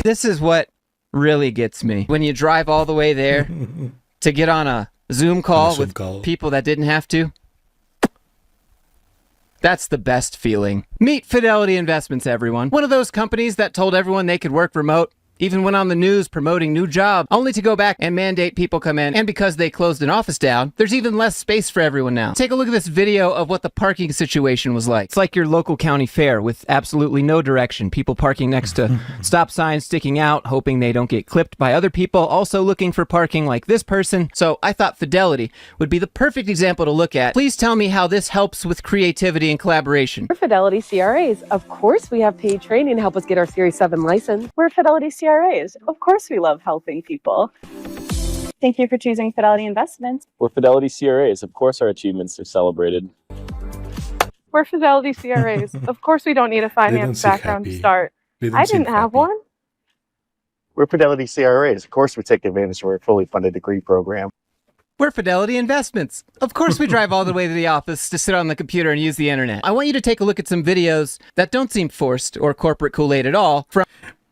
This is what really gets me. When you drive all the way there to get on a Zoom call with people that didn't have to. That's the best feeling. Meet Fidelity Investments, everyone. One of those companies that told everyone they could work remote, even went on the news promoting new jobs, only to go back and mandate people come in. And because they closed an office down, there's even less space for everyone now. Take a look at this video of what the parking situation was like. It's like your local county fair with absolutely no direction. People parking next to stop signs sticking out, hoping they don't get clipped by other people, also looking for parking like this person. So I thought Fidelity would be the perfect example to look at. Please tell me how this helps with creativity and collaboration. We're Fidelity CRAs. Of course we have paid training to help us get our Series 7 license. We're Fidelity CRAs. Of course we love helping people. Thank you for choosing Fidelity Investments. We're Fidelity CRAs. Of course our achievements are celebrated. We're Fidelity CRAs. Of course we don't need a finance background to start. I didn't have one. We're Fidelity CRAs. Of course we take advantage of our fully funded degree program. We're Fidelity Investments. Of course we drive all the way to the office to sit on the computer and use the internet. I want you to take a look at some videos that don't seem forced or corporate Kool-Aid at all.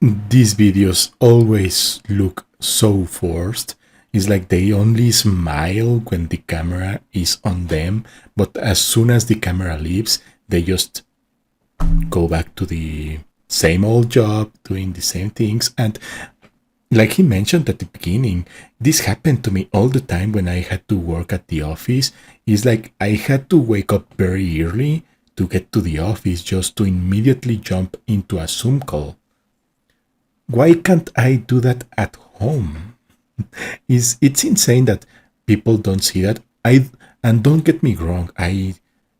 These videos always look so forced. It's like they only smile when the camera is on them, but as soon as the camera leaves, they just go back to the same old job, doing the same things. And like he mentioned at the beginning, this happened to me all the time when I had to work at the office. It's like I had to wake up very early to get to the office just to immediately jump into a Zoom call. Why can't I do that at home? It's insane that people don't see that. And don't get me wrong,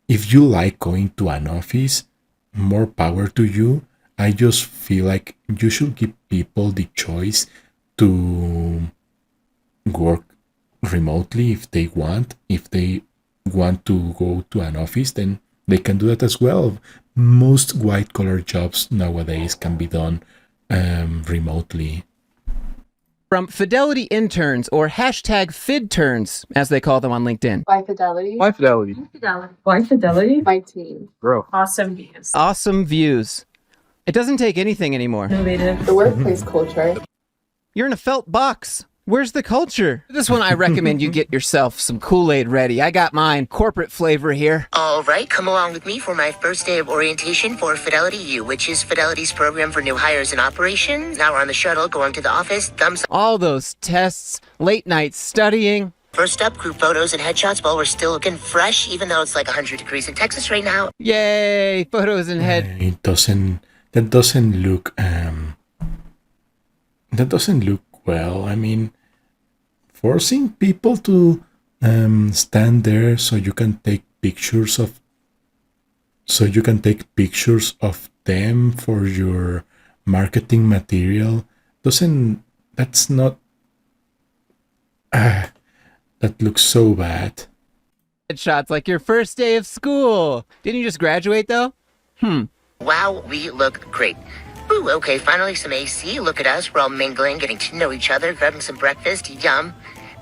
if you like going to an office, more power to you. I just feel like you should give people the choice to work remotely if they want. If they want to go to an office, then they can do that as well. Most white-collar jobs nowadays can be done remotely. From Fidelity Interns, or hashtag FidTurns, as they call them on LinkedIn. Why Fidelity? Why Fidelity? Why Fidelity? Why Fidelity? My team. Bro. Awesome views. Awesome views. It doesn't take anything anymore. Innovative. The workplace culture. You're in a felt box. Where's the culture? This one I recommend you get yourself some Kool-Aid ready. I got mine. Corporate flavor here. All right, come along with me for my first day of orientation for Fidelity U, which is Fidelity's program for new hires and operations. Now we're on the shuttle going to the office. Thumbs up. All those tests, late nights studying. First up, group photos and headshots while we're still looking fresh, even though it's like 100 degrees in Texas right now. Yay, photos and That doesn't look well. I mean, forcing people to stand there so you can take pictures of them for your marketing material that looks so bad. Headshots like your first day of school. Didn't you just graduate though? Wow, we look great. Ooh, okay, finally some AC. Look at us. We're all mingling, getting to know each other, grabbing some breakfast. Yum.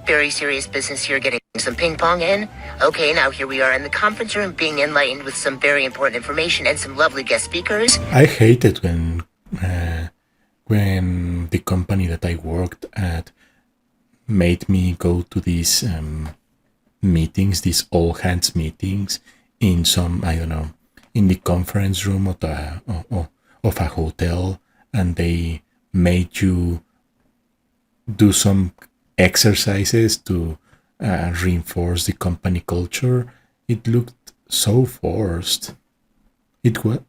Very serious business here, getting some ping pong in. Okay, now here we are in the conference room, being enlightened with some very important information and some lovely guest speakers. I hated when the company that I worked at made me go to these meetings, these all hands meetings in some, I don't know, in the conference room of a hotel, and they made you do some exercises to reinforce the company culture. It looked so forced. It was.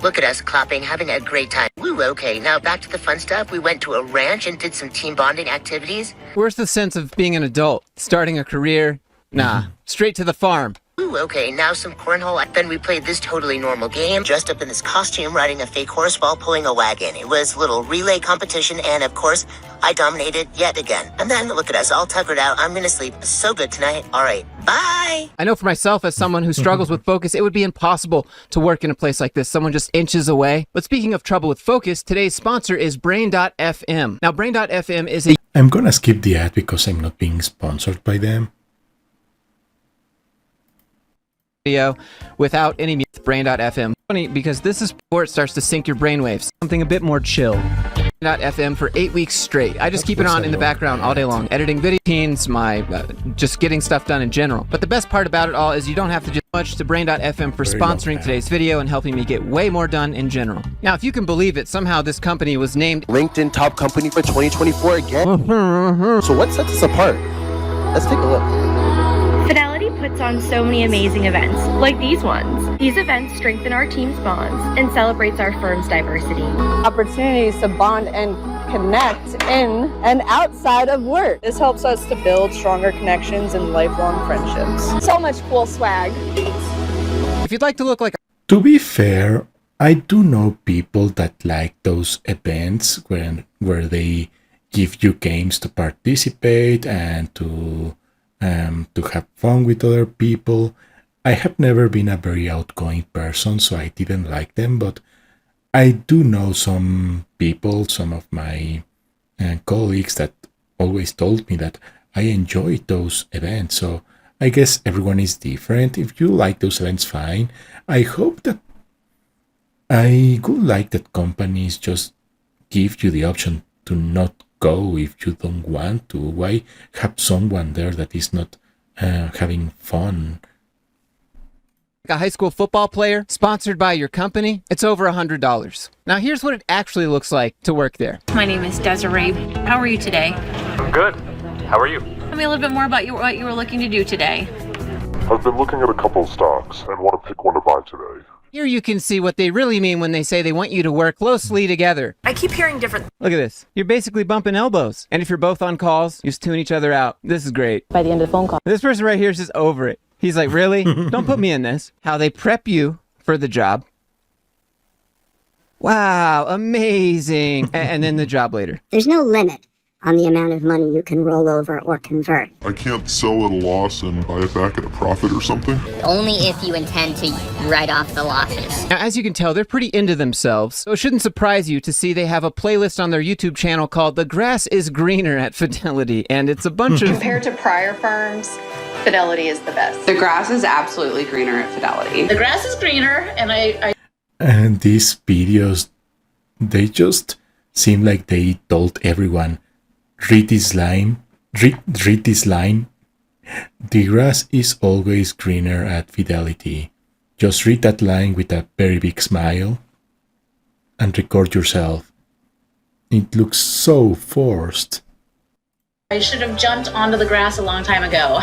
Look at us clapping, having a great time. Woo, okay, now back to the fun stuff. We went to a ranch and did some team bonding activities. Where's the sense of being an adult? Starting a career? Nah, straight to the farm. Ooh, okay, now some cornhole. Then we played this totally normal game, dressed up in this costume, riding a fake horse while pulling a wagon. It was a little relay competition, and of course, I dominated yet again. And then, look at us, all tuckered out. I'm gonna sleep so good tonight. All right, bye! I know for myself, as someone who struggles with focus, it would be impossible to work in a place like this, someone just inches away. But speaking of trouble with focus, today's sponsor is Brain.fm. Now, Brain.fm is a... I'm gonna skip the ad because I'm not being sponsored by them. Video without any music. Brain.fm. Funny, because this is where it starts to sync your brainwaves. Something a bit more chill. .fm for 8 weeks straight. I just keep it on in the background all day long, editing video scenes, just getting stuff done in general. But the best part about it all is you don't have to do much to Brain.fm for sponsoring today's video and helping me get way more done in general. Now, if you can believe it, somehow this company was named LinkedIn top company for 2024 again. So what sets us apart? Let's take a look. Fidelity puts on so many amazing events, like these ones. These events strengthen our team's bonds and celebrates our firm's diversity. Opportunities to bond and connect in and outside of work. This helps us to build stronger connections and lifelong friendships. So much cool swag. If you'd like to look like To be fair, I do know people that like those events where they give you games to participate and to have fun with other people. I have never been a very outgoing person, so I didn't like them, but I do know some people, some of my colleagues that always told me that I enjoyed those events. So I guess everyone is different. If you like those events, fine. I would like that companies just give you the option to not go if you don't want to. Why have someone there that is not having fun? a high school football player sponsored by your company, it's over $100. Now here's what it actually looks like to work there. My name is Desiree. How are you today? I'm good. How are you? Tell me a little bit more about what you were looking to do today. I've been looking at a couple of stocks and want to pick one to buy today. Here you can see what they really mean when they say they want you to work closely together. I keep hearing different... Look at this. You're basically bumping elbows. And if you're both on calls, you just tune each other out. This is great. By the end of the phone call. This person right here is just over it. He's like, really? Don't put me in this. How they prep you for the job. Wow, amazing. And then the job later. There's no limit on the amount of money you can roll over or convert. I can't sell at a loss and buy it back at a profit or something? Only if you intend to write off the losses. Now, as you can tell, they're pretty into themselves, so it shouldn't surprise you to see they have a playlist on their YouTube channel called The Grass is Greener at Fidelity, and it's a bunch of... Compared to prior firms, Fidelity is the best. The grass is absolutely greener at Fidelity. The grass is greener, and I... And these videos, they just seem like they told everyone, read this line. The grass is always greener at Fidelity. Just read that line with a very big smile and record yourself. It looks so forced. I should have jumped onto the grass a long time ago.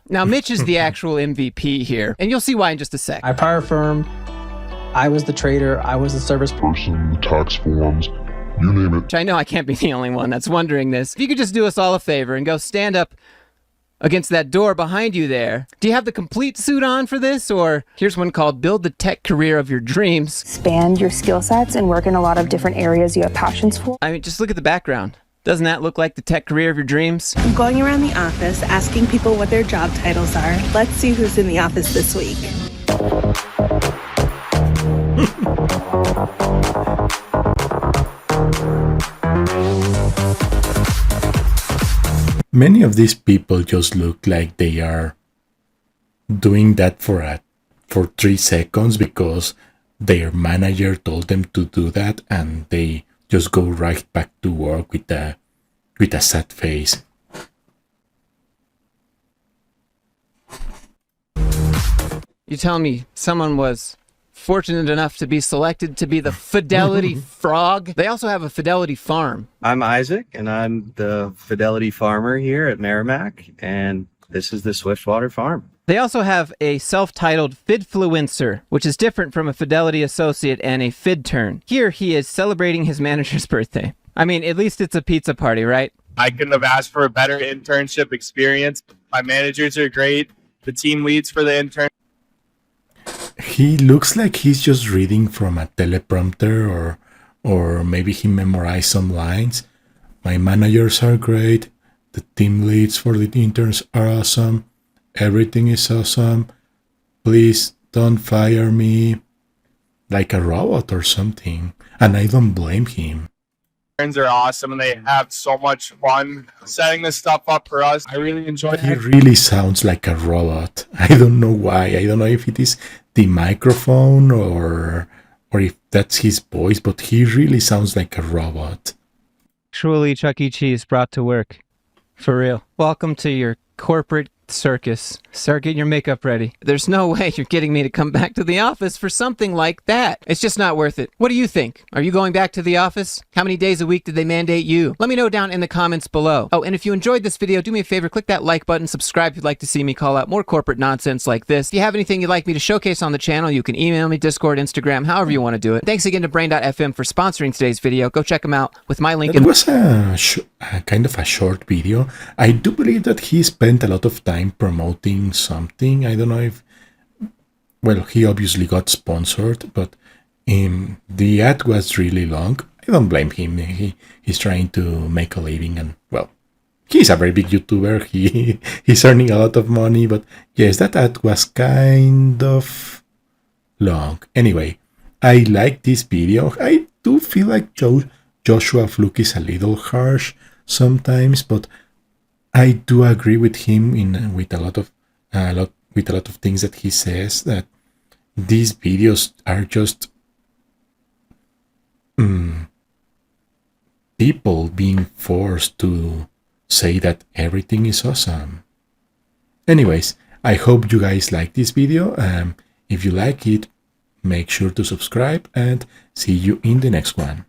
Now, Mitch is the actual MVP here, and you'll see why in just a sec. Our prior firm, I was the trader, I was the service person, the tax forms, you name it. I know I can't be the only one that's wondering this. If you could just do us all a favor and go stand up against that door behind you there. Do you have the complete suit on for this? Or here's one called Build the Tech Career of Your Dreams. Expand your skill sets and work in a lot of different areas you have passions for. I mean, just look at the background. Doesn't that look like the tech career of your dreams? I'm going around the office asking people what their job titles are. Let's see who's in the office this week. Many of these people just look like they are doing that for 3 seconds because their manager told them to do that, and they just go right back to work with a sad face. You tell me someone was fortunate enough to be selected to be the Fidelity Frog. They also have a Fidelity Farm. I'm Isaac, and I'm the Fidelity Farmer here at Merrimack, and this is the Swiftwater Farm. They also have a self-titled Fidfluencer, which is different from a Fidelity associate and a Fidturn. Here he is celebrating his manager's birthday. I mean, at least it's a pizza party, right? I couldn't have asked for a better internship experience. My managers are great. The team leads for the intern. He looks like he's just reading from a teleprompter, or maybe he memorized some lines. My managers are great. The team leads for the interns are awesome. Everything is awesome. Please don't fire me. Like a robot or something. And I don't blame him. Interns are awesome and they have so much fun setting this stuff up for us. I really enjoy He it. really sounds like a robot. I don't know why. I don't know if it is the microphone or if that's his voice, but he really sounds like a robot. Actually, Chuck E. Cheese brought to work. For real. Welcome to your corporate circus. Start getting your makeup ready. There's no way you're getting me to come back to the office for something like that. It's just not worth it. What do you think? Are you going back to the office? How many days a week did they mandate you? Let me know down in the comments below. Oh, and if you enjoyed this video, do me a favor, click that like button, subscribe if you'd like to see me call out more corporate nonsense like this. If you have anything you'd like me to showcase on the channel, you can email me, Discord, Instagram, however you want to do it. Thanks again to Brain.fm for sponsoring today's video. Go check them out with my link It was a kind of a short video. I do believe that he spent a lot of time promoting something. I don't know if, well, he obviously got sponsored, but the ad was really long. I don't blame him. He's trying to make a living, and well, he's a very big YouTuber. He's earning a lot of money, but yes, that ad was kind of long. Anyway, I like this video. I do feel like Joshua Fluke is a little harsh sometimes, but I do agree with him with a lot of things that he says, that these videos are just people being forced to say that everything is awesome. Anyways, I hope you guys like this video. If you like it, make sure to subscribe and see you in the next one.